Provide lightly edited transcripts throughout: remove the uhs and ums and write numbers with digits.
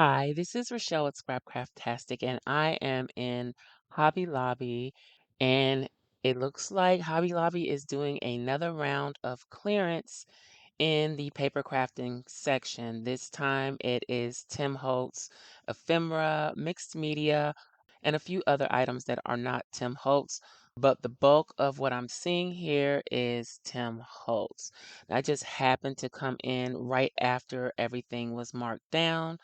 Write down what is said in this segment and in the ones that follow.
Hi, this is Rochelle at Scrapcraftastic, and I am in Hobby Lobby, and it looks like Hobby Lobby is doing another round of clearance in the paper crafting section. This time it is Tim Holtz, ephemera, mixed media, and a few other items that are not Tim Holtz. But the bulk of what I'm seeing here is Tim Holtz. I just happened to come in right after everything was marked down.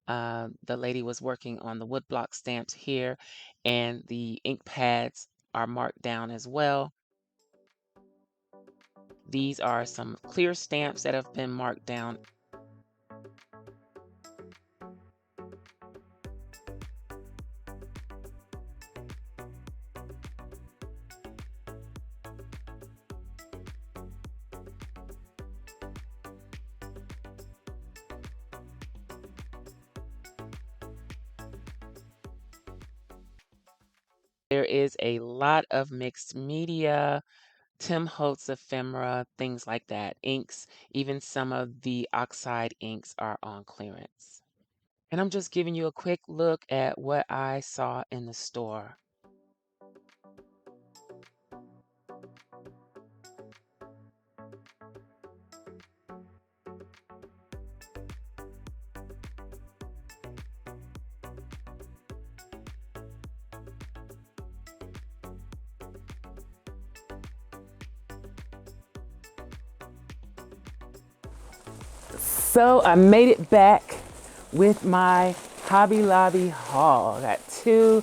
The lady was working on the woodblock stamps here, and the ink pads are marked down as well. These are some clear stamps that have been marked down. There is a lot of mixed media, Tim Holtz ephemera, things like that. Inks, even some of the oxide inks are on clearance. And I'm just giving you a quick look at what I saw in the store. So I made it back with my Hobby Lobby haul. I got two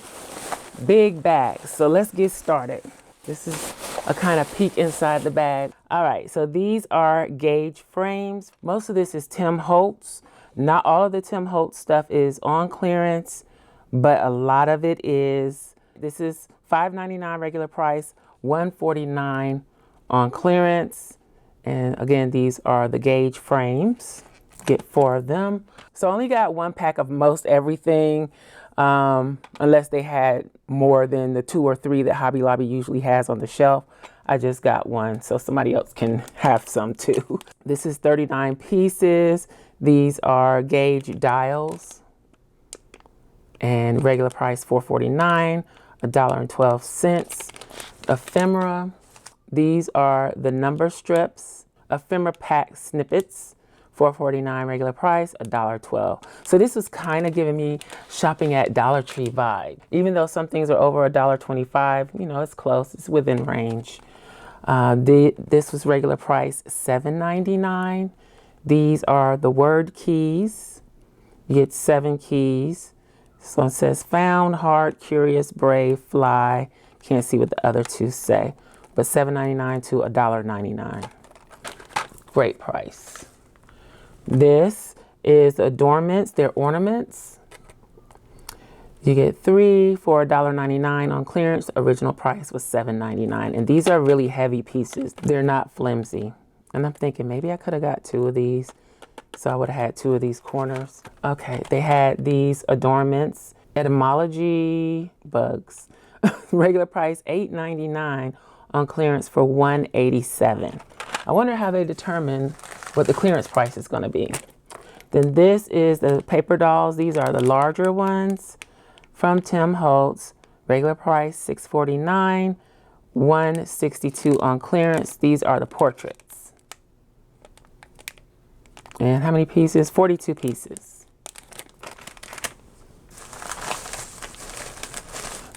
big bags. So let's get started. This is a kind of peek inside the bag. All right, so these are gauge frames. Most of this is Tim Holtz. Not all of the Tim Holtz stuff is on clearance, but a lot of it is. This is $5.99 regular price, $1.49 on clearance. And again, these are the gauge frames. Get 4 of them. So I only got 1 pack of most everything, unless they had more than the 2 or 3 that Hobby Lobby usually has on the shelf. I just got 1, so somebody else can have some too. This is 39 pieces. These are gauge dials, and regular price $4.49, $1.12. Ephemera. These are the number strips, ephemera pack snippets, $4.49 regular price, $1.12. So this was kind of giving me shopping at Dollar Tree vibe. Even though some things are over $1.25, you know, it's close, it's within range. This was regular price, $7.99. These are the word keys. You get 7 keys. So it says found, heart, curious, brave, fly. Can't see what the other 2 say, but $7.99 to $1.99. Great price. This is adornments, they're ornaments. You get 3 for $1.99 on clearance. Original price was $7.99. And these are really heavy pieces. They're not flimsy. And I'm thinking maybe I could have got 2 of these. So I would have had 2 of these corners. Okay, they had these adornments, etymology bugs. Regular price $8.99 on clearance for $1.87. I wonder how they determine what the clearance price is going to be. Then this is the paper dolls. These are the larger ones from Tim Holtz. Regular price $6.49, $1.62 on clearance. These are the portraits. And how many pieces? 42 pieces.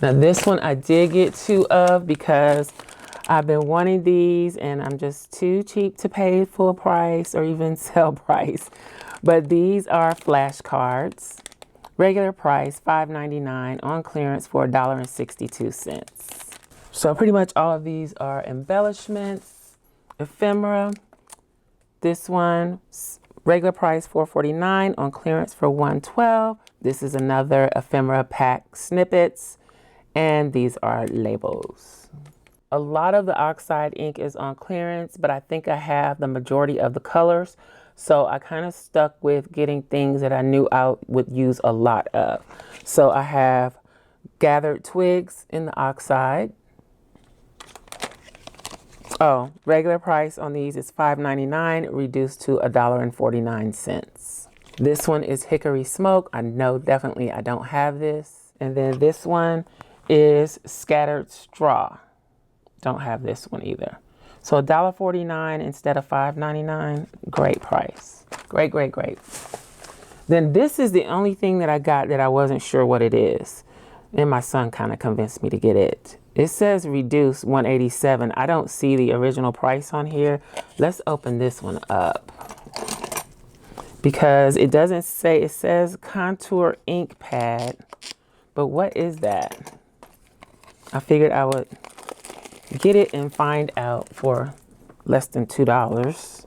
Now this one I did get 2 of because I've been wanting these and I'm just too cheap to pay full price or even sell price. But these are flashcards. Regular price $5.99, on clearance for $1.62. So pretty much all of these are embellishments, ephemera. This one, regular price $4.49, on clearance for $1.12. This is another ephemera pack snippets, and these are labels. A lot of the oxide ink is on clearance, but I think I have the majority of the colors. So I kind of stuck with getting things that I knew I would use a lot of. So I have gathered twigs in the oxide. Oh, regular price on these is $5.99, reduced to $1.49. This one is Hickory Smoke. I know definitely I don't have this. And then this one is Scattered Straw. Don't have this one either. So $1.49 instead of $5.99. Great price. Great, great, great. Then this is the only thing that I got that I wasn't sure what it is. And my son kind of convinced me to get it. It says reduce $187. I don't see the original price on here. Let's open this one up. Because it doesn't say, it says contour ink pad. But what is that? I figured I would get it and find out for less than $2.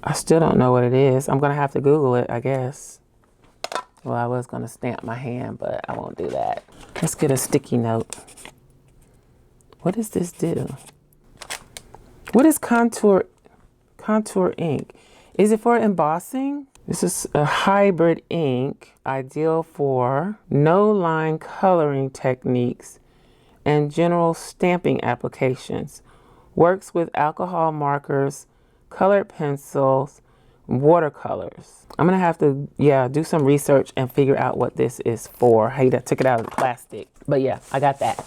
I still don't know what it is. I'm going to have to Google it, I guess. Well, I was going to stamp my hand, but I won't do that. Let's get a sticky note. What does this do? What is contour ink? Is it for embossing? This is a hybrid ink, ideal for no-line coloring techniques and general stamping applications. Works with alcohol markers, colored pencils, watercolors. I'm gonna have to, do some research and figure out what this is for. I took it out of the plastic, but yeah, I got that.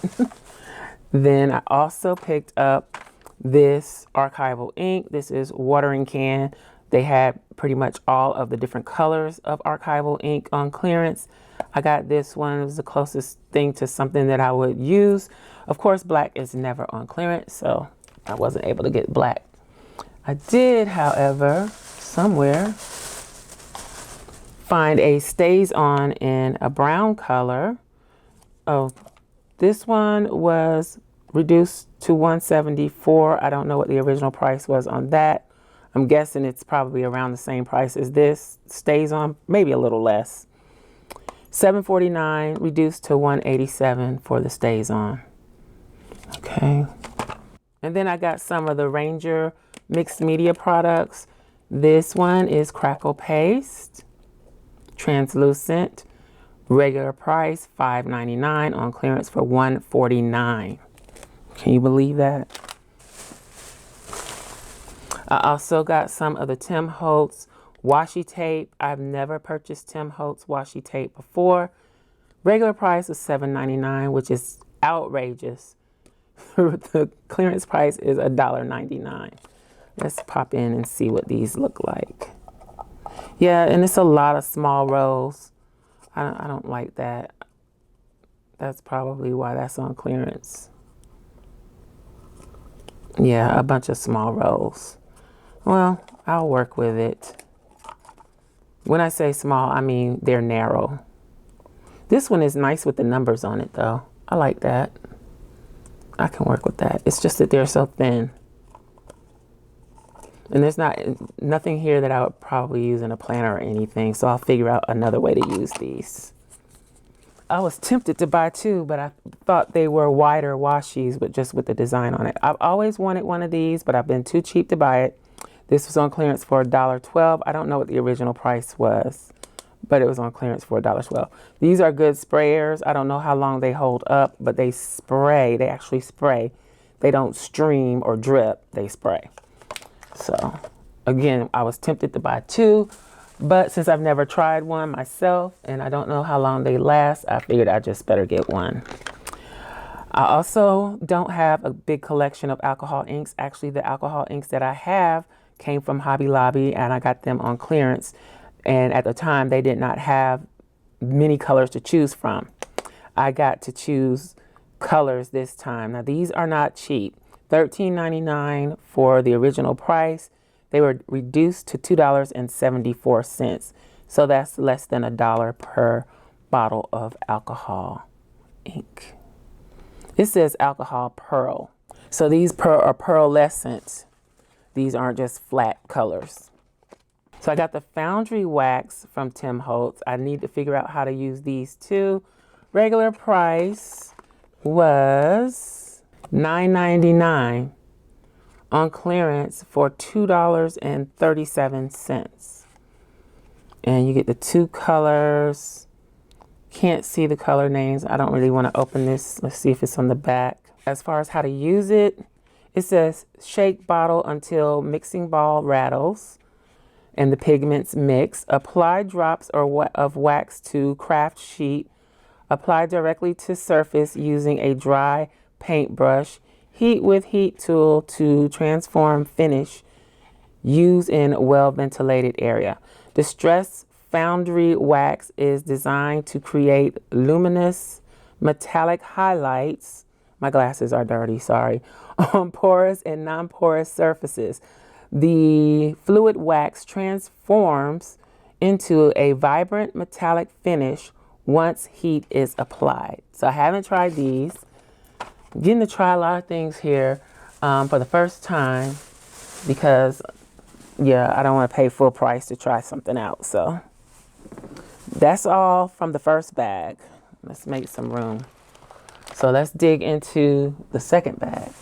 Then I also picked up this archival ink. This is watering can. They had pretty much all of the different colors of archival ink on clearance. I got this one. It was the closest thing to something that I would use. Of course, black is never on clearance, so I wasn't able to get black. I did, however, somewhere find a Stays On in a brown color. Oh, this one was reduced to $174. I don't know what the original price was on that. I'm guessing it's probably around the same price as this. Stays On, maybe a little less. $7.49 reduced to $187 for the Stays On. Okay. And then I got some of the Ranger mixed media products. This one is Crackle Paste, translucent, regular price $5.99, on clearance for $149. Can you believe that? I also got some of the Tim Holtz washi tape. I've never purchased Tim Holtz washi tape before. Regular price is $7.99, which is outrageous. The clearance price is $1.99. Let's pop in and see what these look like. Yeah, and it's a lot of small rolls. I don't like that. That's probably why that's on clearance. Yeah, a bunch of small rolls. Well, I'll work with it. When I say small, I mean they're narrow. This one is nice with the numbers on it, though. I like that. I can work with that. It's just that they're so thin. And there's nothing here that I would probably use in a planner or anything, so I'll figure out another way to use these. I was tempted to buy two, but I thought they were wider washies, but just with the design on it. I've always wanted one of these, but I've been too cheap to buy it. This was on clearance for $1.12. I don't know what the original price was, but it was on clearance for $1.12. These are good sprayers. I don't know how long they hold up, but they spray. They actually spray. They don't stream or drip. They spray. So, again, I was tempted to buy two, but since I've never tried one myself and I don't know how long they last, I figured I just better get one. I also don't have a big collection of alcohol inks. Actually, the alcohol inks that I have came from Hobby Lobby, and I got them on clearance. And at the time, they did not have many colors to choose from. I got to choose colors this time. Now, these are not cheap. $13.99 for the original price. They were reduced to $2.74. So that's less than $1 per bottle of alcohol ink. It says alcohol pearl. So these are pearlescent. These aren't just flat colors. So I got the Foundry Wax from Tim Holtz. I need to figure out how to use these too. Regular price was $9.99, on clearance for $2.37. And you get the two colors. Can't see the color names. I don't really want to open this. Let's see if it's on the back. As far as how to use it, it says shake bottle until mixing ball rattles. and the pigments mix. Apply drops of wax to craft sheet. Apply directly to surface using a dry paintbrush. Heat with heat tool to transform finish. Use in well-ventilated area. Distress foundry wax is designed to create luminous metallic highlights. My glasses are dirty, sorry. On porous and non-porous surfaces. The fluid wax transforms into a vibrant metallic finish once heat is applied. So I haven't tried these. I'm getting to try a lot of things here for the first time because, yeah, I don't want to pay full price to try something out. So that's all from the first bag. Let's make some room. So let's dig into the second bag.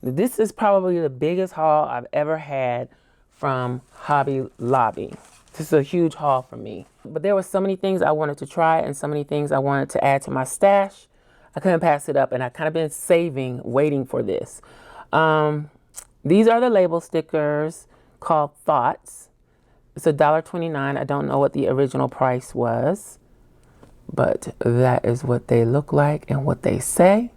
This is probably the biggest haul I've ever had from Hobby Lobby. This is a huge haul for me. But there were so many things I wanted to try and so many things I wanted to add to my stash. I couldn't pass it up, and I kind of been saving, waiting for this. These are the label stickers called Thoughts. It's $1.29. I don't know what the original price was, but that is what they look like and what they say.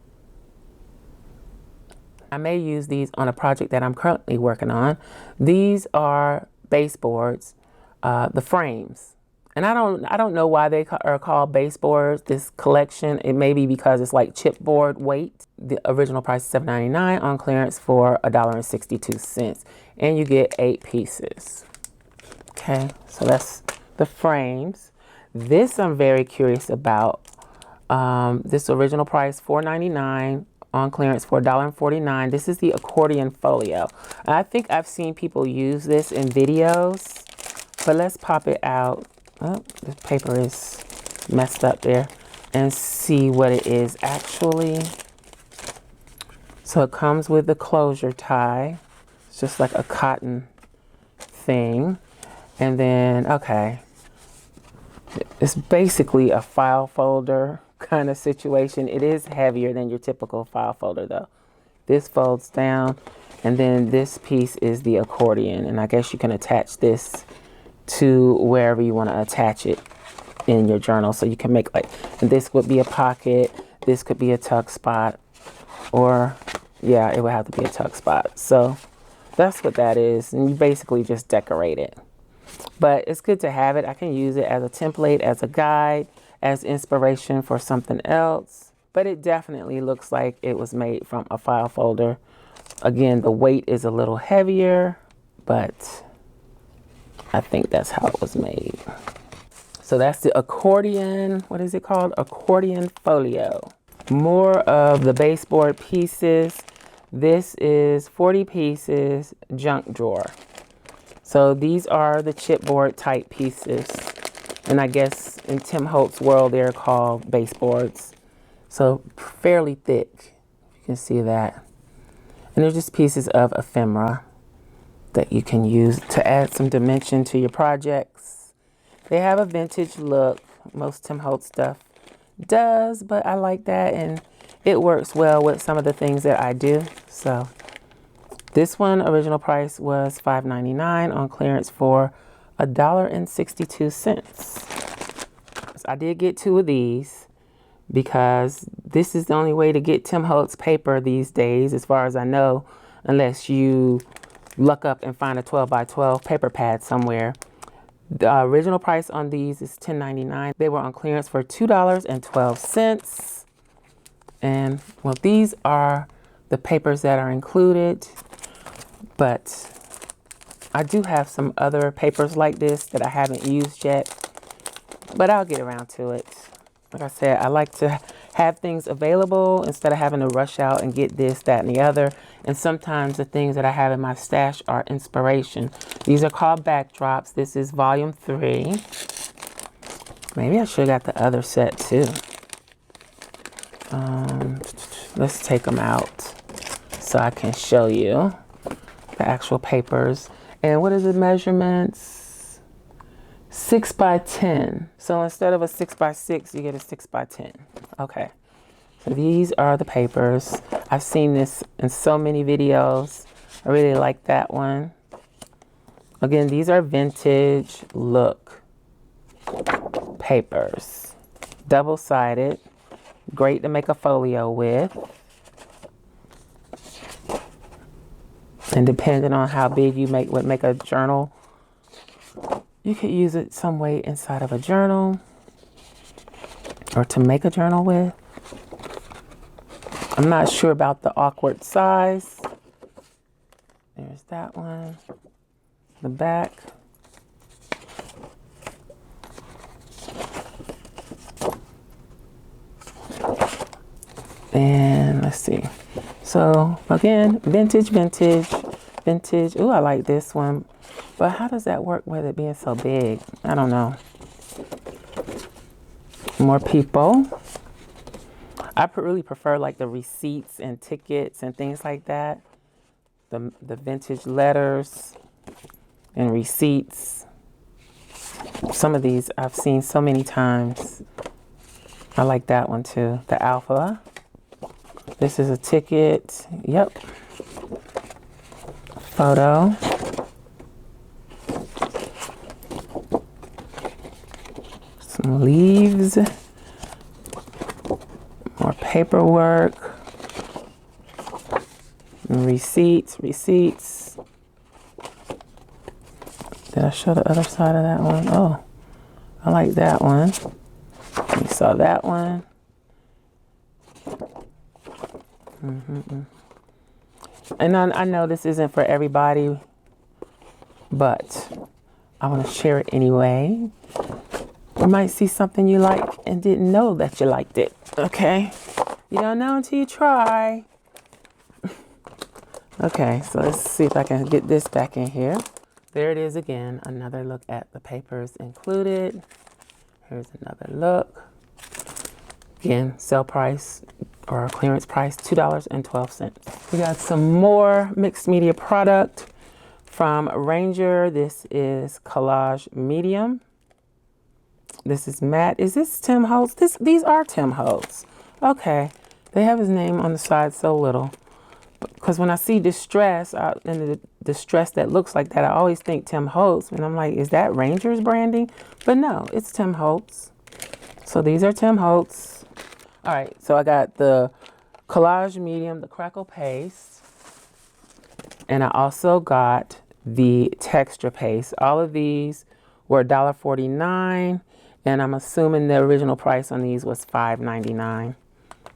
I may use these on a project that I'm currently working on. These are baseboards, the frames. And I don't know why they are called baseboards, this collection. It may be because it's like chipboard weight. The original price is $7.99, on clearance for $1.62. And you get 8 pieces. Okay, so that's the frames. This I'm very curious about. This original price, $4.99. On clearance for $1.49. This is the accordion folio. I think I've seen people use this in videos, but let's pop it out. Oh, the paper is messed up there, and see what it is actually. So it comes with the closure tie. It's just like a cotton thing. And then, okay, it's basically a file folder kind of situation. It is heavier than your typical file folder though. This folds down, and then this piece is the accordion, and I guess you can attach this to wherever you want to attach it in your journal. So you can make like, and this would be a pocket, this could be a tuck spot, or yeah, it would have to be a tuck spot. So that's what that is, and you basically just decorate it. But it's good to have it. I can use it as a template, as a guide, as inspiration for something else. But it definitely looks like it was made from a file folder. Again, the weight is a little heavier, but I think that's how it was made. So that's the accordion, what is it called? Accordion folio. More of the baseboard pieces. This is 40 pieces, junk drawer. So these are the chipboard type pieces. And I guess in Tim Holtz world, they're called baseboards. So fairly thick, you can see that. And they're just pieces of ephemera that you can use to add some dimension to your projects. They have a vintage look. Most Tim Holtz stuff does, but I like that, and it works well with some of the things that I do. So this one, original price was $5.99, on clearance for $1.62. So I did get 2 of these because this is the only way to get Tim Holtz paper these days, as far as I know, unless you luck up and find a 12 by 12 paper pad somewhere. The original price on these is $10.99. They were on clearance for $2.12. And well, these are the papers that are included, but I do have some other papers like this that I haven't used yet, but I'll get around to it. Like I said, I like to have things available instead of having to rush out and get this, that, and the other. And sometimes the things that I have in my stash are inspiration. These are called backdrops. This is volume 3. Maybe I should have got the other set too. Let's take them out so I can show you the actual papers. And what is the measurements? 6 by 10. So instead of a 6 by 6, you get a 6 by 10. Okay. So these are the papers. I've seen this in so many videos. I really like that one. Again, these are vintage look papers. Double-sided. Great to make a folio with. And depending on how big you would make a journal, you could use it some way inside of a journal or to make a journal with. I'm not sure about the awkward size. There's that one. The back. And let's see. So again, vintage. Ooh, I like this one. But how does that work with it being so big? I don't know. More people. I really prefer like the receipts and tickets and things like that. The vintage letters and receipts. Some of these I've seen so many times. I like that one too. The alpha. This is a ticket. Yep. Photo. Some leaves. More paperwork. And receipts. Did I show the other side of that one? Oh, I like that one. You saw that one. And I know this isn't for everybody, but I want to share it anyway. You might see something you like and didn't know that you liked it. Okay? You don't know until you try. Okay, so let's see if I can get this back in here. There it is again. Another look at the papers included. Here's another look. Again, sale price or clearance price, $2.12. We got some more mixed media product from Ranger. This is collage medium. This is matte. Is this Tim Holtz? These are Tim Holtz. Okay. They have his name on the side so little. Because when I see distress, and the distress that looks like that, I always think Tim Holtz. And I'm like, is that Ranger's branding? But no, it's Tim Holtz. So these are Tim Holtz. All right, so I got the collage medium, the crackle paste. And I also got the texture paste. All of these were $1.49. And I'm assuming the original price on these was $5.99.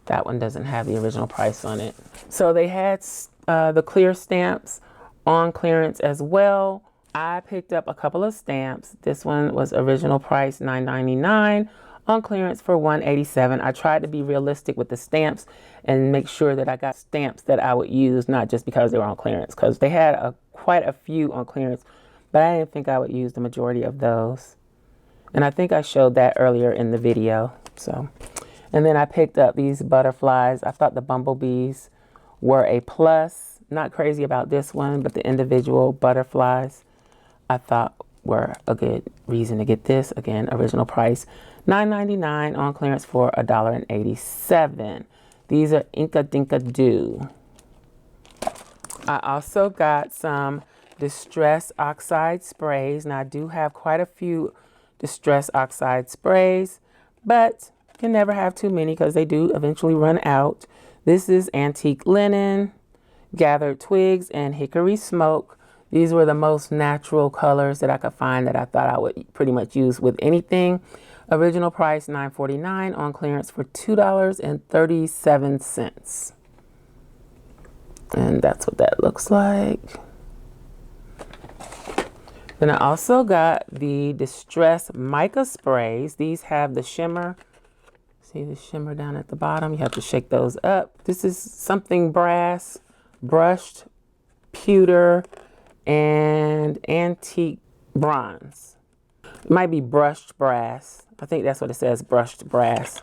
That one doesn't have the original price on it. So they had the clear stamps on clearance as well. I picked up a couple of stamps. This one was original price $9.99, on clearance for $1.87. I tried to be realistic with the stamps and make sure that I got stamps that I would use, not just because they were on clearance, because they had quite a few on clearance, but I didn't think I would use the majority of those. And I think I showed that earlier in the video. So, and then I picked up these butterflies. I thought the bumblebees were a plus. Not crazy about this one, but the individual butterflies I thought were a good reason to get this. Again, original price $9.99, on clearance for $1.87. These are Inka Dinka Doo. I also got some Distress Oxide sprays. Now I do have quite a few Distress Oxide sprays, but you can never have too many because they do eventually run out. This is Antique Linen, Gathered Twigs, and Hickory Smoke. These were the most natural colors that I could find that I thought I would pretty much use with anything. Original price $9.49, on clearance for $2.37. And that's what that looks like. Then I also got the Distress Mica sprays. These have the shimmer. See the shimmer down at the bottom? You have to shake those up. This is something brass, brushed pewter, and antique bronze. It might be brushed brass. I think that's what it says, brushed brass.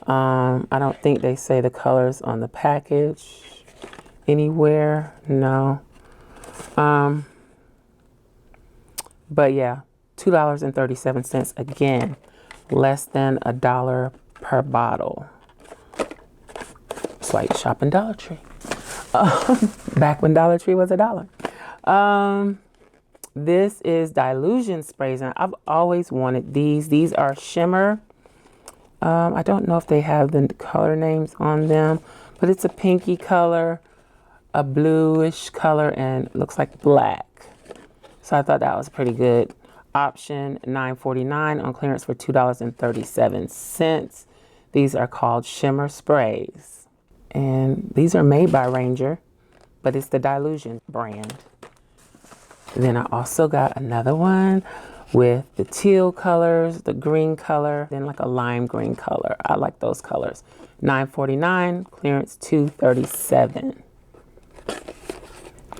I don't think they say the colors on the package anywhere. No. But yeah, $2.37. Again, less than $1 per bottle. It's like shopping Dollar Tree. Back when Dollar Tree was $1. This is Dilution sprays, and I've always wanted these. These are shimmer. I don't know if they have the color names on them, but it's a pinky color, a bluish color, and looks like black. So I thought that was pretty good option. $9.49 on clearance for $2.37. These are called shimmer sprays, and these are made by Ranger, but it's the Dilution brand. Then I also got another one with the teal colors, the green color, then like a lime green color. I like those colors. $9.49, clearance $2.37.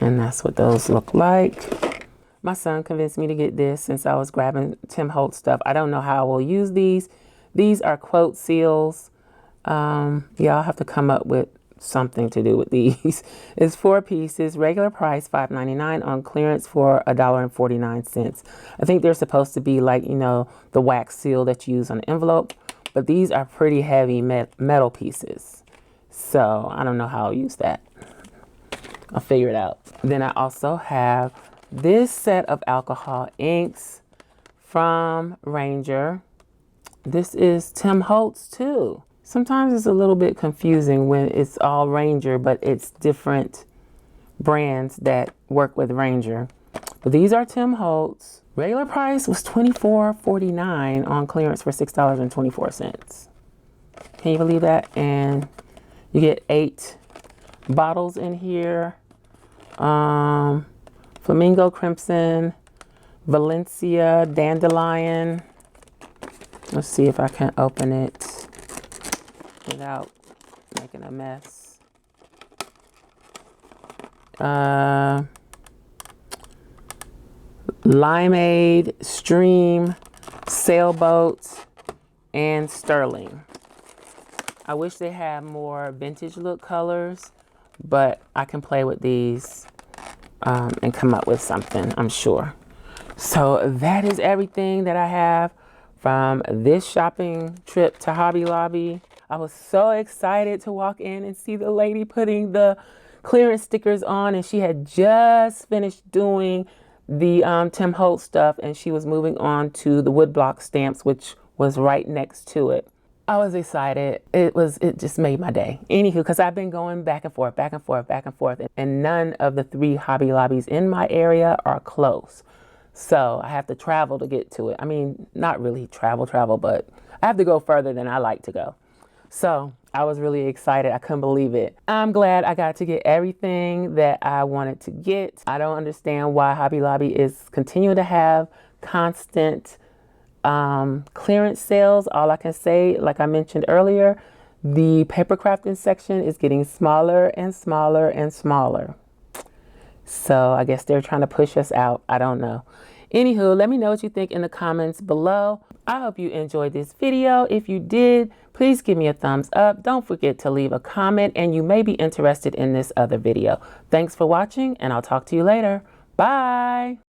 And that's what those look like. My son convinced me to get this since I was grabbing Tim Holtz stuff. I don't know how I will use these. These are quote seals. Yeah, I'll have to come up with something to do with these. It's 4 pieces, regular price $5.99, on clearance for $1.49. I think they're supposed to be like, you know, the wax seal that you use on an envelope, but these are pretty heavy metal pieces. So I don't know how I'll use that. I'll figure it out. Then I also have this set of alcohol inks from Ranger. This is Tim Holtz too. Sometimes it's a little bit confusing when it's all Ranger, but it's different brands that work with Ranger. But these are Tim Holtz. Regular price was $24.49, on clearance for $6.24. Can you believe that? And you get 8 bottles in here. Flamingo Crimson, Valencia Dandelion. Let's see if I can open it without making a mess. Limeade, Stream, Sailboat, and Sterling. I wish they had more vintage look colors, but I can play with these and come up with something, I'm sure. So that is everything that I have from this shopping trip to Hobby Lobby. I was so excited to walk in and see the lady putting the clearance stickers on, and she had just finished doing the Tim Holtz stuff, and she was moving on to the woodblock stamps, which was right next to it. I was excited. It just made my day. Anywho, because I've been going back and forth, and none of the 3 Hobby Lobbies in my area are close. So I have to travel to get to it. I mean, not really travel, but I have to go further than I like to go. So I was really excited. I couldn't believe it. I'm glad I got to get everything that I wanted to get. I don't understand why Hobby Lobby is continuing to have constant clearance sales. All I can say, like I mentioned earlier, the paper crafting section is getting smaller and smaller and smaller. So I guess they're trying to push us out. I don't know. Anywho, let me know what you think in the comments below. I hope you enjoyed this video. If you did, please give me a thumbs up. Don't forget to leave a comment, and you may be interested in this other video. Thanks for watching, and I'll talk to you later. Bye.